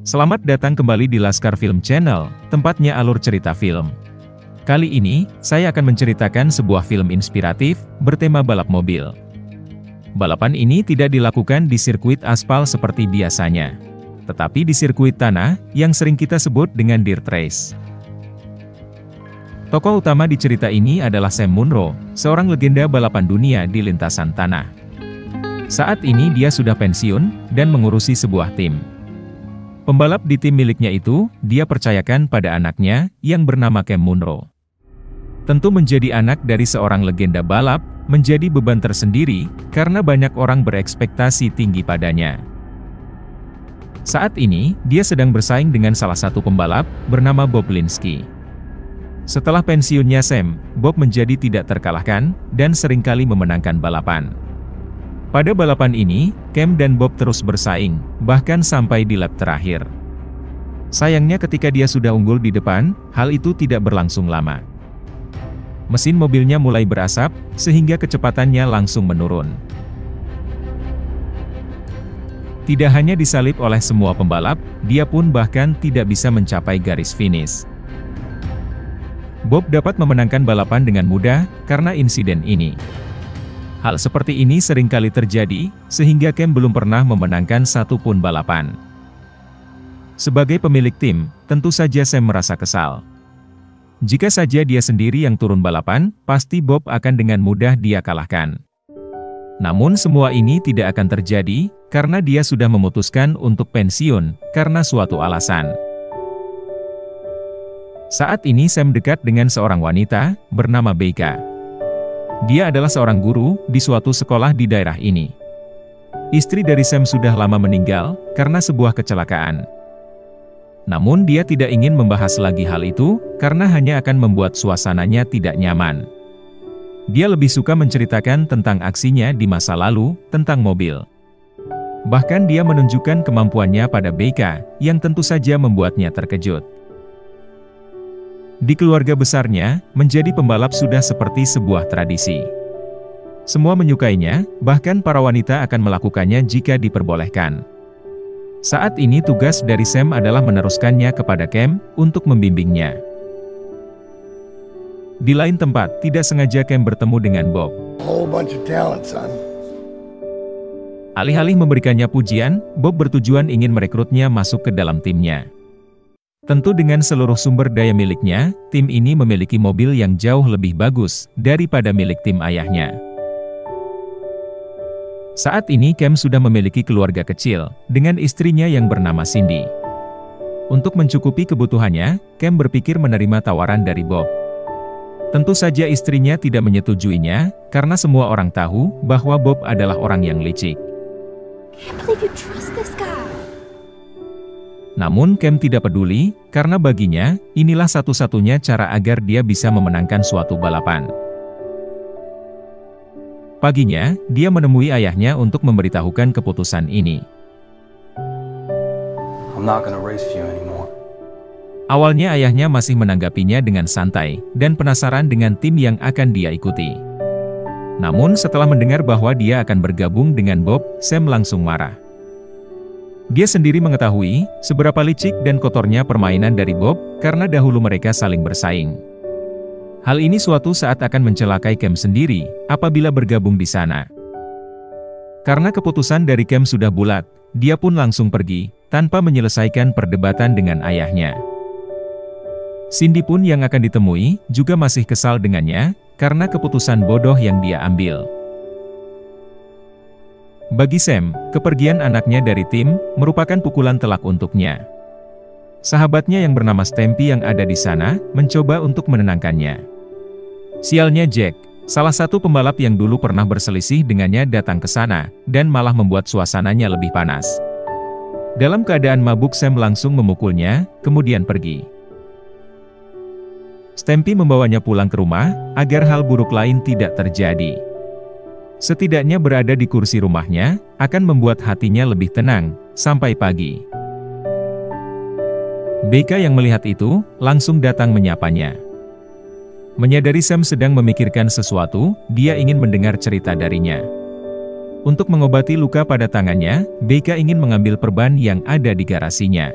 Selamat datang kembali di Laskar Film Channel, tempatnya alur cerita film. Kali ini, saya akan menceritakan sebuah film inspiratif, bertema balap mobil. Balapan ini tidak dilakukan di sirkuit aspal seperti biasanya, tetapi di sirkuit tanah, yang sering kita sebut dengan dirt race. Tokoh utama di cerita ini adalah Sam Munro, seorang legenda balapan dunia di lintasan tanah. Saat ini dia sudah pensiun, dan mengurusi sebuah tim. Pembalap di tim miliknya itu, dia percayakan pada anaknya, yang bernama Cam Munro. Tentu menjadi anak dari seorang legenda balap, menjadi beban tersendiri, karena banyak orang berekspektasi tinggi padanya. Saat ini, dia sedang bersaing dengan salah satu pembalap, bernama Bob Linsky. Setelah pensiunnya Sam, Bob menjadi tidak terkalahkan, dan seringkali memenangkan balapan. Pada balapan ini, Cam dan Bob terus bersaing, bahkan sampai di lap terakhir. Sayangnya ketika dia sudah unggul di depan, hal itu tidak berlangsung lama. Mesin mobilnya mulai berasap, sehingga kecepatannya langsung menurun. Tidak hanya disalip oleh semua pembalap, dia pun bahkan tidak bisa mencapai garis finish. Bob dapat memenangkan balapan dengan mudah, karena insiden ini. Hal seperti ini seringkali terjadi, sehingga Cam belum pernah memenangkan satu pun balapan. Sebagai pemilik tim, tentu saja Sam merasa kesal. Jika saja dia sendiri yang turun balapan, pasti Bob akan dengan mudah dia kalahkan. Namun semua ini tidak akan terjadi, karena dia sudah memutuskan untuk pensiun, karena suatu alasan. Saat ini Sam dekat dengan seorang wanita, bernama Becca. Dia adalah seorang guru, di suatu sekolah di daerah ini. Istri dari Sam sudah lama meninggal, karena sebuah kecelakaan. Namun dia tidak ingin membahas lagi hal itu, karena hanya akan membuat suasananya tidak nyaman. Dia lebih suka menceritakan tentang aksinya di masa lalu, tentang mobil. Bahkan dia menunjukkan kemampuannya pada Becca, yang tentu saja membuatnya terkejut. Di keluarga besarnya, menjadi pembalap sudah seperti sebuah tradisi. Semua menyukainya, bahkan para wanita akan melakukannya jika diperbolehkan. Saat ini tugas dari Sam adalah meneruskannya kepada Cam, untuk membimbingnya. Di lain tempat, tidak sengaja Cam bertemu dengan Bob. Alih-alih memberikannya pujian, Bob bertujuan ingin merekrutnya masuk ke dalam timnya. Tentu dengan seluruh sumber daya miliknya, tim ini memiliki mobil yang jauh lebih bagus daripada milik tim ayahnya. Saat ini Cam sudah memiliki keluarga kecil, dengan istrinya yang bernama Cindy. Untuk mencukupi kebutuhannya, Cam berpikir menerima tawaran dari Bob. Tentu saja istrinya tidak menyetujuinya, karena semua orang tahu bahwa Bob adalah orang yang licik. Namun Cam tidak peduli, karena baginya, inilah satu-satunya cara agar dia bisa memenangkan suatu balapan. Paginya, dia menemui ayahnya untuk memberitahukan keputusan ini. Awalnya ayahnya masih menanggapinya dengan santai, dan penasaran dengan tim yang akan dia ikuti. Namun setelah mendengar bahwa dia akan bergabung dengan Bob, Sam langsung marah. Dia sendiri mengetahui seberapa licik dan kotornya permainan dari Bob, karena dahulu mereka saling bersaing. Hal ini suatu saat akan mencelakai Cam sendiri, apabila bergabung di sana. Karena keputusan dari Cam sudah bulat, dia pun langsung pergi, tanpa menyelesaikan perdebatan dengan ayahnya. Cindy pun yang akan ditemui, juga masih kesal dengannya, karena keputusan bodoh yang dia ambil. Bagi Sam, kepergian anaknya dari tim, merupakan pukulan telak untuknya. Sahabatnya yang bernama Stampy yang ada di sana, mencoba untuk menenangkannya. Sialnya Jack, salah satu pembalap yang dulu pernah berselisih dengannya datang ke sana, dan malah membuat suasananya lebih panas. Dalam keadaan mabuk Sam langsung memukulnya, kemudian pergi. Stampy membawanya pulang ke rumah, agar hal buruk lain tidak terjadi. Setidaknya berada di kursi rumahnya, akan membuat hatinya lebih tenang, sampai pagi. Becca yang melihat itu, langsung datang menyapanya. Menyadari Sam sedang memikirkan sesuatu, dia ingin mendengar cerita darinya. Untuk mengobati luka pada tangannya, Becca ingin mengambil perban yang ada di garasinya.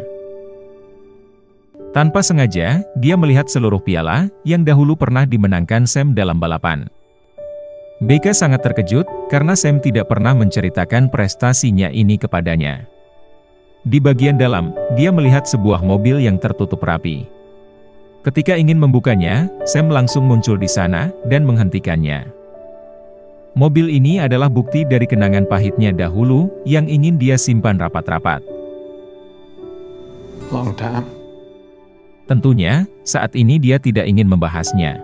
Tanpa sengaja, dia melihat seluruh piala yang dahulu pernah dimenangkan Sam dalam balapan. Becca sangat terkejut karena Sam tidak pernah menceritakan prestasinya ini kepadanya. Di bagian dalam, dia melihat sebuah mobil yang tertutup rapi. Ketika ingin membukanya, Sam langsung muncul di sana dan menghentikannya. Mobil ini adalah bukti dari kenangan pahitnya dahulu yang ingin dia simpan rapat-rapat. Long time. Tentunya, saat ini dia tidak ingin membahasnya.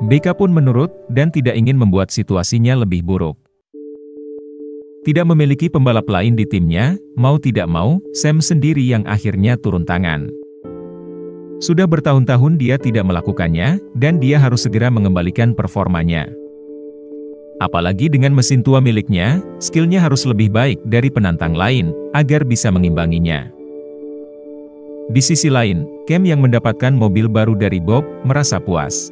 Becca pun menurut dan tidak ingin membuat situasinya lebih buruk. Tidak memiliki pembalap lain di timnya, mau tidak mau, Sam sendiri yang akhirnya turun tangan. Sudah bertahun-tahun dia tidak melakukannya, dan dia harus segera mengembalikan performanya. Apalagi dengan mesin tua miliknya, skillnya harus lebih baik dari penantang lain, agar bisa mengimbanginya. Di sisi lain, Cam yang mendapatkan mobil baru dari Bob, merasa puas.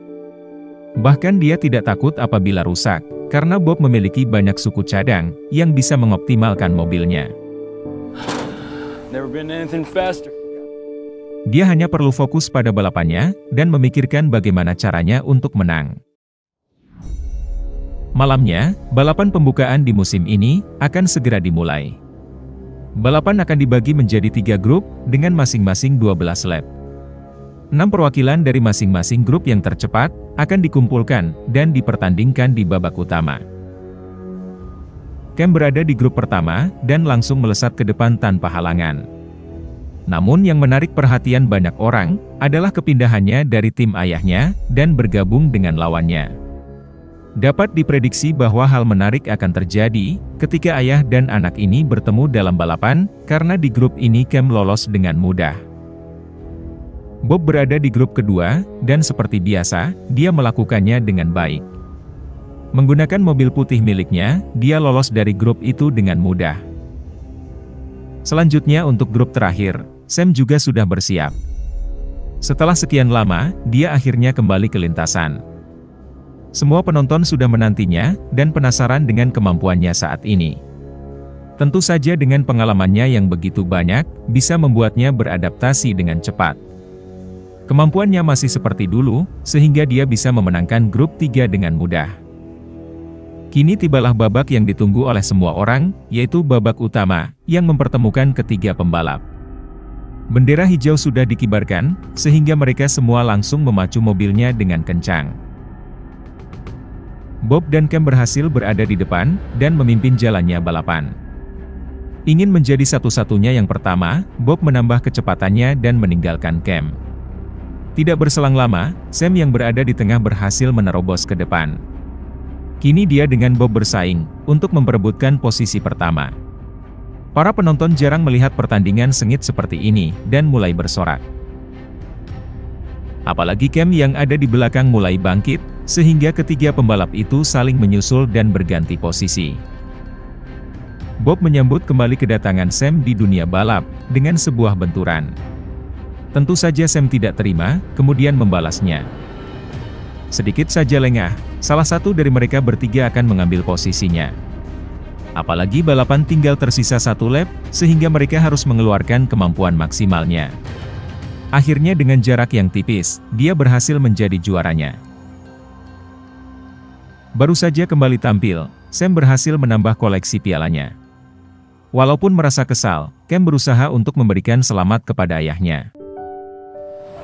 Bahkan dia tidak takut apabila rusak, karena Bob memiliki banyak suku cadang, yang bisa mengoptimalkan mobilnya. Never been anything faster. Dia hanya perlu fokus pada balapannya, dan memikirkan bagaimana caranya untuk menang. Malamnya, balapan pembukaan di musim ini, akan segera dimulai. Balapan akan dibagi menjadi 3 grup, dengan masing-masing 12 lap. 6 perwakilan dari masing-masing grup yang tercepat, akan dikumpulkan, dan dipertandingkan di babak utama. Cam berada di grup pertama, dan langsung melesat ke depan tanpa halangan. Namun yang menarik perhatian banyak orang, adalah kepindahannya dari tim ayahnya, dan bergabung dengan lawannya. Dapat diprediksi bahwa hal menarik akan terjadi, ketika ayah dan anak ini bertemu dalam balapan, karena di grup ini Cam lolos dengan mudah. Bob berada di grup kedua, dan seperti biasa, dia melakukannya dengan baik. Menggunakan mobil putih miliknya, dia lolos dari grup itu dengan mudah. Selanjutnya untuk grup terakhir, Sam juga sudah bersiap. Setelah sekian lama, dia akhirnya kembali ke lintasan. Semua penonton sudah menantinya, dan penasaran dengan kemampuannya saat ini. Tentu saja dengan pengalamannya yang begitu banyak, bisa membuatnya beradaptasi dengan cepat. Kemampuannya masih seperti dulu, sehingga dia bisa memenangkan grup 3 dengan mudah. Kini tibalah babak yang ditunggu oleh semua orang, yaitu babak utama, yang mempertemukan ketiga pembalap. Bendera hijau sudah dikibarkan, sehingga mereka semua langsung memacu mobilnya dengan kencang. Bob dan Cam berhasil berada di depan, dan memimpin jalannya balapan. Ingin menjadi satu-satunya yang pertama, Bob menambah kecepatannya dan meninggalkan Cam. Tidak berselang lama, Sam yang berada di tengah berhasil menerobos ke depan. Kini dia dengan Bob bersaing, untuk memperebutkan posisi pertama. Para penonton jarang melihat pertandingan sengit seperti ini, dan mulai bersorak. Apalagi Cam yang ada di belakang mulai bangkit, sehingga ketiga pembalap itu saling menyusul dan berganti posisi. Bob menyambut kembali kedatangan Sam di dunia balap, dengan sebuah benturan. Tentu saja Sam tidak terima, kemudian membalasnya. Sedikit saja lengah, salah satu dari mereka bertiga akan mengambil posisinya. Apalagi balapan tinggal tersisa 1 lap, sehingga mereka harus mengeluarkan kemampuan maksimalnya. Akhirnya dengan jarak yang tipis, dia berhasil menjadi juaranya. Baru saja kembali tampil, Sam berhasil menambah koleksi pialanya. Walaupun merasa kesal, Cam berusaha untuk memberikan selamat kepada ayahnya.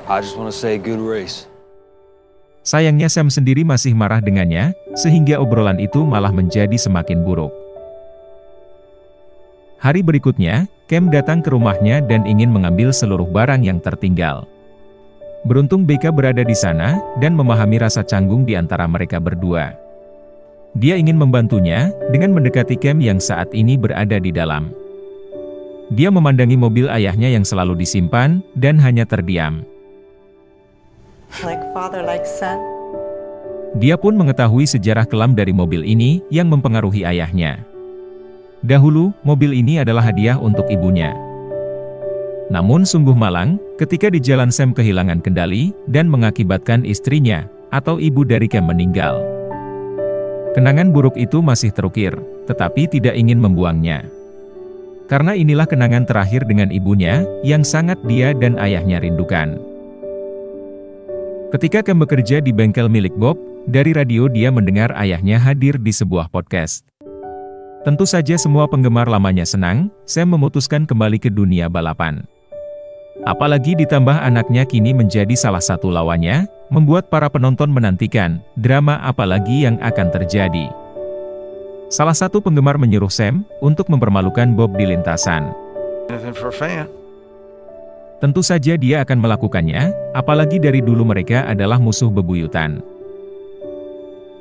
I just want to say good race. Sayangnya Sam sendiri masih marah dengannya, sehingga obrolan itu malah menjadi semakin buruk. Hari berikutnya, Cam datang ke rumahnya dan ingin mengambil seluruh barang yang tertinggal. Beruntung Becca berada di sana, dan memahami rasa canggung di antara mereka berdua. Dia ingin membantunya, dengan mendekati Cam yang saat ini berada di dalam. Dia memandangi mobil ayahnya yang selalu disimpan, dan hanya terdiam. Like father, like son. Dia pun mengetahui sejarah kelam dari mobil ini, yang mempengaruhi ayahnya. Dahulu, mobil ini adalah hadiah untuk ibunya. Namun sungguh malang, ketika di jalan Sam kehilangan kendali, dan mengakibatkan istrinya, atau ibu dari Cam meninggal. Kenangan buruk itu masih terukir, tetapi tidak ingin membuangnya. Karena inilah kenangan terakhir dengan ibunya, yang sangat dia dan ayahnya rindukan. Ketika Cam bekerja di bengkel milik Bob, dari radio dia mendengar ayahnya hadir di sebuah podcast. Tentu saja semua penggemar lamanya senang, Sam memutuskan kembali ke dunia balapan. Apalagi ditambah anaknya kini menjadi salah satu lawannya, membuat para penonton menantikan drama apalagi yang akan terjadi. Salah satu penggemar menyuruh Sam untuk mempermalukan Bob di lintasan. Tentu saja dia akan melakukannya, apalagi dari dulu mereka adalah musuh bebuyutan.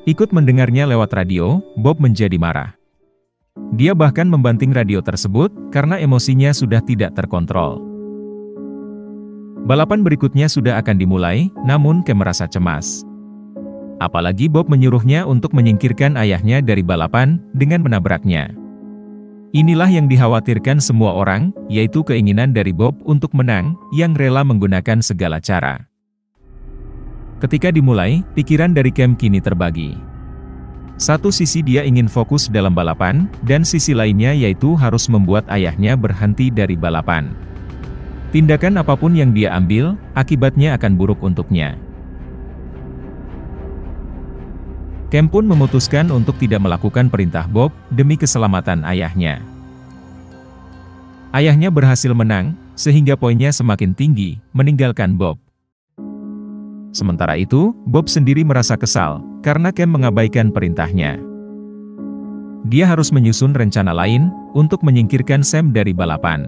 Ikut mendengarnya lewat radio, Bob menjadi marah. Dia bahkan membanting radio tersebut, karena emosinya sudah tidak terkontrol. Balapan berikutnya sudah akan dimulai, namun Cam merasa cemas. Apalagi Bob menyuruhnya untuk menyingkirkan ayahnya dari balapan, dengan menabraknya. Inilah yang dikhawatirkan semua orang, yaitu keinginan dari Bob untuk menang, yang rela menggunakan segala cara. Ketika dimulai, pikiran dari Cam kini terbagi. Satu sisi dia ingin fokus dalam balapan, dan sisi lainnya yaitu harus membuat ayahnya berhenti dari balapan. Tindakan apapun yang dia ambil, akibatnya akan buruk untuknya. Cam pun memutuskan untuk tidak melakukan perintah Bob, demi keselamatan ayahnya. Ayahnya berhasil menang, sehingga poinnya semakin tinggi, meninggalkan Bob. Sementara itu, Bob sendiri merasa kesal, karena Cam mengabaikan perintahnya. Dia harus menyusun rencana lain, untuk menyingkirkan Sam dari balapan.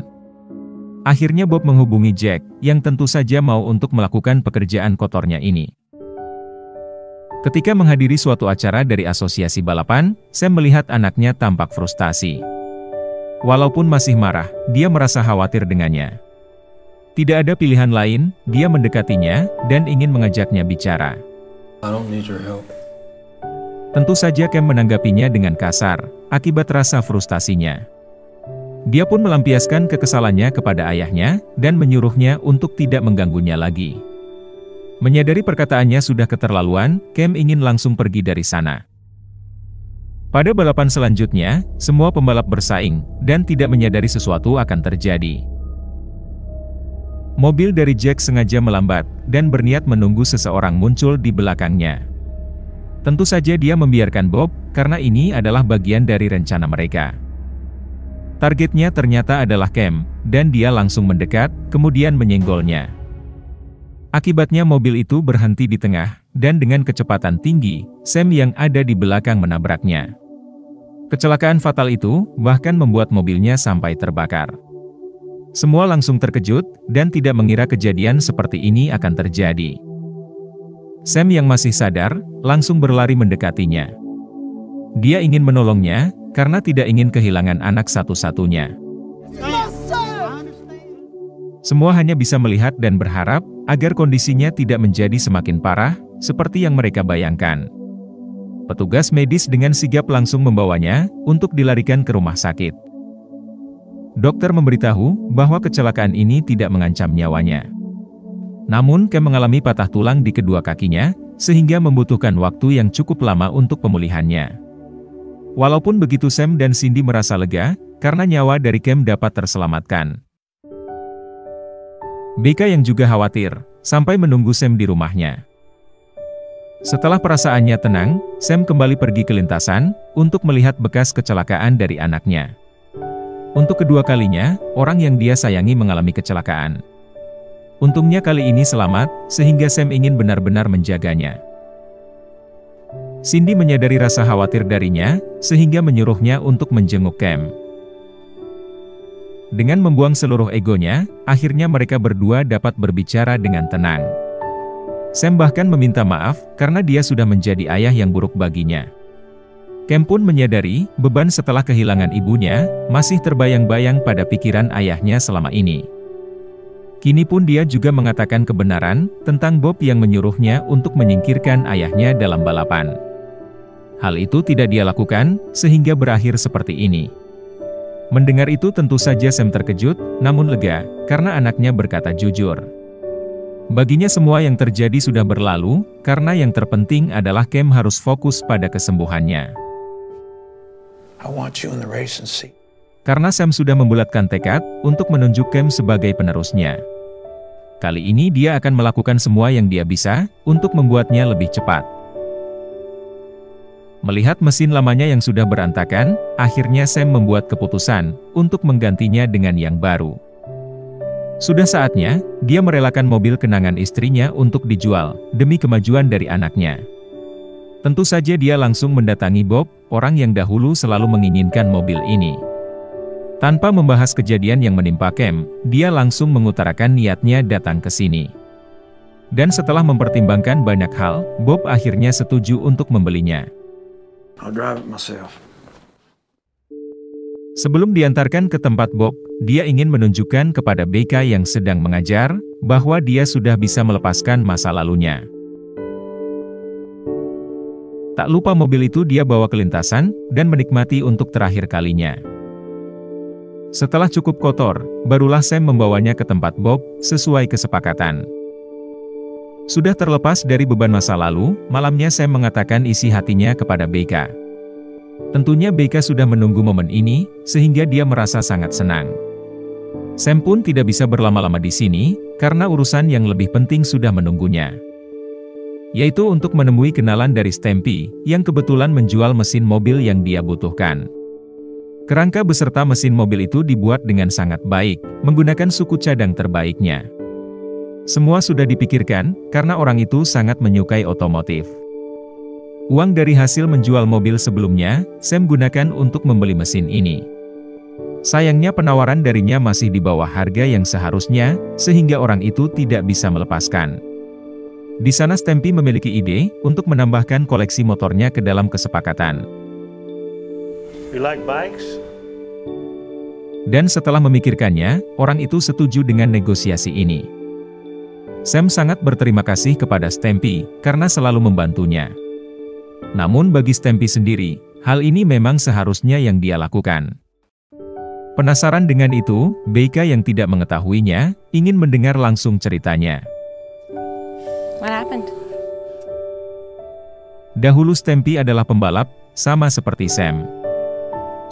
Akhirnya Bob menghubungi Jack, yang tentu saja mau untuk melakukan pekerjaan kotornya ini. Ketika menghadiri suatu acara dari asosiasi balapan, Sam melihat anaknya tampak frustasi. Walaupun masih marah, dia merasa khawatir dengannya. Tidak ada pilihan lain, dia mendekatinya, dan ingin mengajaknya bicara. I don't need your help. Tentu saja Cam menanggapinya dengan kasar, akibat rasa frustasinya. Dia pun melampiaskan kekesalannya kepada ayahnya, dan menyuruhnya untuk tidak mengganggunya lagi. Menyadari perkataannya sudah keterlaluan, Cam ingin langsung pergi dari sana. Pada balapan selanjutnya, semua pembalap bersaing, dan tidak menyadari sesuatu akan terjadi. Mobil dari Jack sengaja melambat, dan berniat menunggu seseorang muncul di belakangnya. Tentu saja dia membiarkan Bob, karena ini adalah bagian dari rencana mereka. Targetnya ternyata adalah Cam, dan dia langsung mendekat, kemudian menyenggolnya. Akibatnya mobil itu berhenti di tengah, dan dengan kecepatan tinggi, Sam yang ada di belakang menabraknya. Kecelakaan fatal itu, bahkan membuat mobilnya sampai terbakar. Semua langsung terkejut, dan tidak mengira kejadian seperti ini akan terjadi. Sam yang masih sadar, langsung berlari mendekatinya. Dia ingin menolongnya, karena tidak ingin kehilangan anak satu-satunya. Semua hanya bisa melihat dan berharap, agar kondisinya tidak menjadi semakin parah, seperti yang mereka bayangkan. Petugas medis dengan sigap langsung membawanya, untuk dilarikan ke rumah sakit. Dokter memberitahu bahwa kecelakaan ini tidak mengancam nyawanya. Namun Cam mengalami patah tulang di kedua kakinya, sehingga membutuhkan waktu yang cukup lama untuk pemulihannya. Walaupun begitu Sam dan Cindy merasa lega, karena nyawa dari Cam dapat terselamatkan. BK yang juga khawatir, sampai menunggu Sam di rumahnya. Setelah perasaannya tenang, Sam kembali pergi ke lintasan, untuk melihat bekas kecelakaan dari anaknya. Untuk kedua kalinya, orang yang dia sayangi mengalami kecelakaan. Untungnya kali ini selamat, sehingga Sam ingin benar-benar menjaganya. Cindy menyadari rasa khawatir darinya, sehingga menyuruhnya untuk menjenguk Cam. Dengan membuang seluruh egonya, akhirnya mereka berdua dapat berbicara dengan tenang. Sam bahkan meminta maaf, karena dia sudah menjadi ayah yang buruk baginya. Cam pun menyadari, beban setelah kehilangan ibunya, masih terbayang-bayang pada pikiran ayahnya selama ini. Kini pun dia juga mengatakan kebenaran, tentang Bob yang menyuruhnya untuk menyingkirkan ayahnya dalam balapan. Hal itu tidak dia lakukan, sehingga berakhir seperti ini. Mendengar itu tentu saja Sam terkejut, namun lega, karena anaknya berkata jujur. Baginya semua yang terjadi sudah berlalu, karena yang terpenting adalah Cam harus fokus pada kesembuhannya. I want you in the racing seat. Karena Sam sudah membulatkan tekad untuk menunjuk Cam sebagai penerusnya. Kali ini dia akan melakukan semua yang dia bisa untuk membuatnya lebih cepat. Melihat mesin lamanya yang sudah berantakan, akhirnya Sam membuat keputusan untuk menggantinya dengan yang baru. Sudah saatnya, dia merelakan mobil kenangan istrinya untuk dijual, demi kemajuan dari anaknya. Tentu saja dia langsung mendatangi Bob, orang yang dahulu selalu menginginkan mobil ini. Tanpa membahas kejadian yang menimpa Cam, dia langsung mengutarakan niatnya datang ke sini. Dan setelah mempertimbangkan banyak hal, Bob akhirnya setuju untuk membelinya. I'll drive it myself. Sebelum diantarkan ke tempat Bob, dia ingin menunjukkan kepada BK yang sedang mengajar, bahwa dia sudah bisa melepaskan masa lalunya. Tak lupa mobil itu dia bawa ke lintasan, dan menikmati untuk terakhir kalinya. Setelah cukup kotor, barulah Sam membawanya ke tempat Bob, sesuai kesepakatan. Sudah terlepas dari beban masa lalu, malamnya Sam mengatakan isi hatinya kepada BK. Tentunya BK sudah menunggu momen ini, sehingga dia merasa sangat senang. Sam pun tidak bisa berlama-lama di sini, karena urusan yang lebih penting sudah menunggunya. Yaitu untuk menemui kenalan dari Stampy, yang kebetulan menjual mesin mobil yang dia butuhkan. Kerangka beserta mesin mobil itu dibuat dengan sangat baik, menggunakan suku cadang terbaiknya. Semua sudah dipikirkan, karena orang itu sangat menyukai otomotif. Uang dari hasil menjual mobil sebelumnya, Sam gunakan untuk membeli mesin ini. Sayangnya penawaran darinya masih di bawah harga yang seharusnya, sehingga orang itu tidak bisa melepaskan. Di sana Stampy memiliki ide, untuk menambahkan koleksi motornya ke dalam kesepakatan. You like bikes? Dan setelah memikirkannya, orang itu setuju dengan negosiasi ini. Sam sangat berterima kasih kepada Stampy, karena selalu membantunya. Namun bagi Stampy sendiri, hal ini memang seharusnya yang dia lakukan. Penasaran dengan itu, BK yang tidak mengetahuinya, ingin mendengar langsung ceritanya. What happened? Dahulu Stampy adalah pembalap, sama seperti Sam.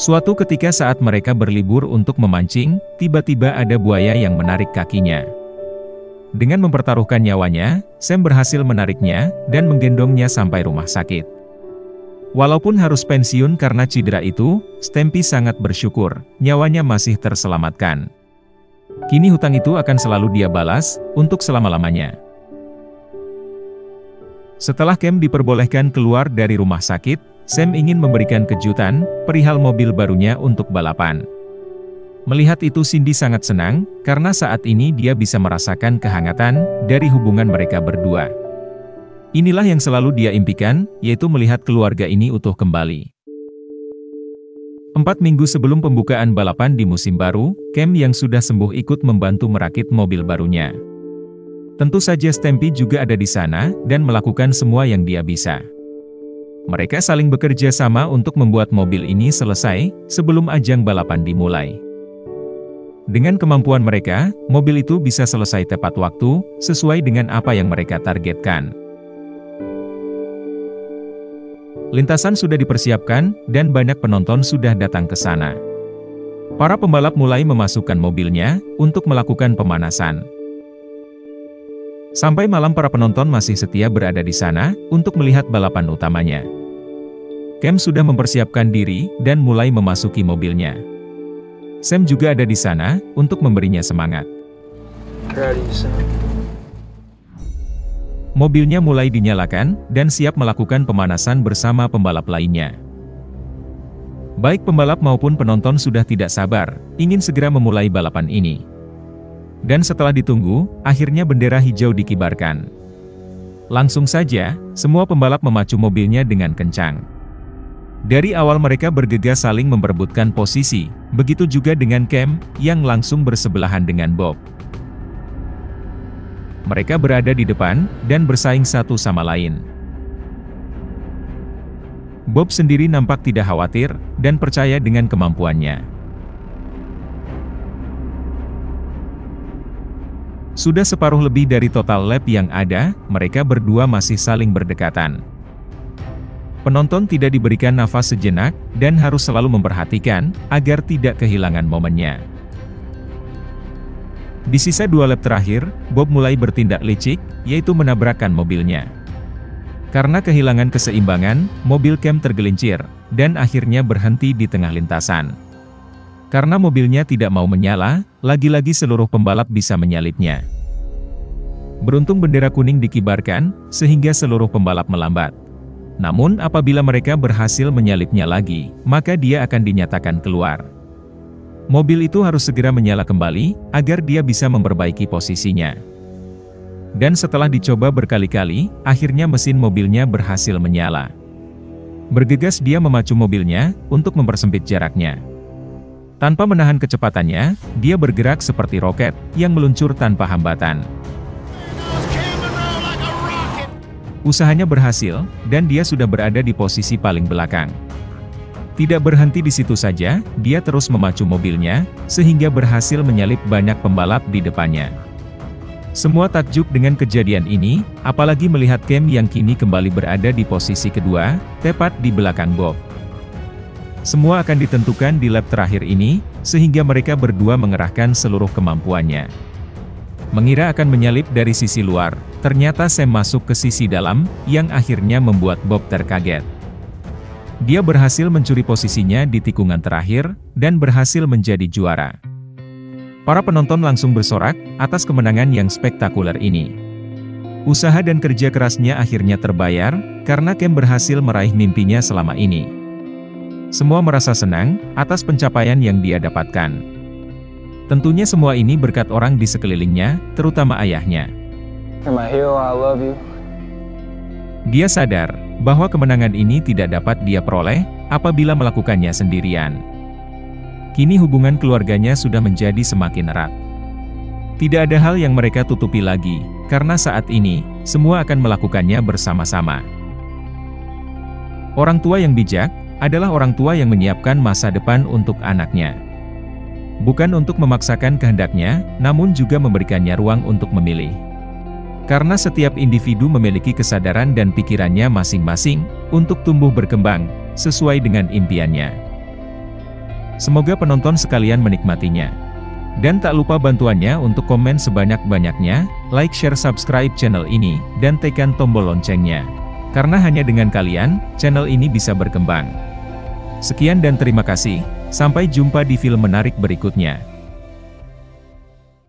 Suatu ketika saat mereka berlibur untuk memancing, tiba-tiba ada buaya yang menarik kakinya. Dengan mempertaruhkan nyawanya, Sam berhasil menariknya, dan menggendongnya sampai rumah sakit. Walaupun harus pensiun karena cedera itu, Stampy sangat bersyukur, nyawanya masih terselamatkan. Kini hutang itu akan selalu dia balas, untuk selama-lamanya. Setelah Cam diperbolehkan keluar dari rumah sakit, Sam ingin memberikan kejutan, perihal mobil barunya untuk balapan. Melihat itu Cindy sangat senang, karena saat ini dia bisa merasakan kehangatan, dari hubungan mereka berdua. Inilah yang selalu dia impikan, yaitu melihat keluarga ini utuh kembali. 4 minggu sebelum pembukaan balapan di musim baru, Cam yang sudah sembuh ikut membantu merakit mobil barunya. Tentu saja Stampy juga ada di sana, dan melakukan semua yang dia bisa. Mereka saling bekerja sama untuk membuat mobil ini selesai, sebelum ajang balapan dimulai. Dengan kemampuan mereka, mobil itu bisa selesai tepat waktu, sesuai dengan apa yang mereka targetkan. Lintasan sudah dipersiapkan, dan banyak penonton sudah datang ke sana. Para pembalap mulai memasukkan mobilnya, untuk melakukan pemanasan. Sampai malam para penonton masih setia berada di sana, untuk melihat balapan utamanya. Cam sudah mempersiapkan diri, dan mulai memasuki mobilnya. Sam juga ada di sana, untuk memberinya semangat. Proud of you, son. Mobilnya mulai dinyalakan, dan siap melakukan pemanasan bersama pembalap lainnya. Baik pembalap maupun penonton sudah tidak sabar, ingin segera memulai balapan ini. Dan setelah ditunggu, akhirnya bendera hijau dikibarkan. Langsung saja, semua pembalap memacu mobilnya dengan kencang. Dari awal mereka bergegas saling memperebutkan posisi, begitu juga dengan Cam, yang langsung bersebelahan dengan Bob. Mereka berada di depan, dan bersaing satu sama lain. Bob sendiri nampak tidak khawatir, dan percaya dengan kemampuannya. Sudah separuh lebih dari total lap yang ada, mereka berdua masih saling berdekatan. Penonton tidak diberikan nafas sejenak, dan harus selalu memperhatikan, agar tidak kehilangan momennya. Di sisa 2 lap terakhir, Bob mulai bertindak licik, yaitu menabrakkan mobilnya. Karena kehilangan keseimbangan, mobil Cam tergelincir, dan akhirnya berhenti di tengah lintasan. Karena mobilnya tidak mau menyala, lagi-lagi seluruh pembalap bisa menyalipnya. Beruntung bendera kuning dikibarkan, sehingga seluruh pembalap melambat. Namun apabila mereka berhasil menyalipnya lagi, maka dia akan dinyatakan keluar. Mobil itu harus segera menyala kembali, agar dia bisa memperbaiki posisinya. Dan setelah dicoba berkali-kali, akhirnya mesin mobilnya berhasil menyala. Bergegas dia memacu mobilnya, untuk mempersempit jaraknya. Tanpa menahan kecepatannya, dia bergerak seperti roket, yang meluncur tanpa hambatan. Usahanya berhasil, dan dia sudah berada di posisi paling belakang. Tidak berhenti di situ saja, dia terus memacu mobilnya, sehingga berhasil menyalip banyak pembalap di depannya. Semua takjub dengan kejadian ini, apalagi melihat Cam yang kini kembali berada di posisi kedua, tepat di belakang Bob. Semua akan ditentukan di lap terakhir ini, sehingga mereka berdua mengerahkan seluruh kemampuannya. Mengira akan menyalip dari sisi luar, ternyata Sam masuk ke sisi dalam, yang akhirnya membuat Bob terkaget. Dia berhasil mencuri posisinya di tikungan terakhir, dan berhasil menjadi juara. Para penonton langsung bersorak, atas kemenangan yang spektakuler ini. Usaha dan kerja kerasnya akhirnya terbayar, karena Cam berhasil meraih mimpinya selama ini. Semua merasa senang, atas pencapaian yang dia dapatkan. Tentunya semua ini berkat orang di sekelilingnya, terutama ayahnya. You're my hero, I love you. Dia sadar, bahwa kemenangan ini tidak dapat dia peroleh, apabila melakukannya sendirian. Kini hubungan keluarganya sudah menjadi semakin erat. Tidak ada hal yang mereka tutupi lagi, karena saat ini, semua akan melakukannya bersama-sama. Orang tua yang bijak, adalah orang tua yang menyiapkan masa depan untuk anaknya. Bukan untuk memaksakan kehendaknya, namun juga memberikannya ruang untuk memilih. Karena setiap individu memiliki kesadaran dan pikirannya masing-masing, untuk tumbuh berkembang, sesuai dengan impiannya. Semoga penonton sekalian menikmatinya. Dan tak lupa bantuannya untuk komen sebanyak-banyaknya, like, share, subscribe channel ini, dan tekan tombol loncengnya. Karena hanya dengan kalian, channel ini bisa berkembang. Sekian dan terima kasih, sampai jumpa di film menarik berikutnya.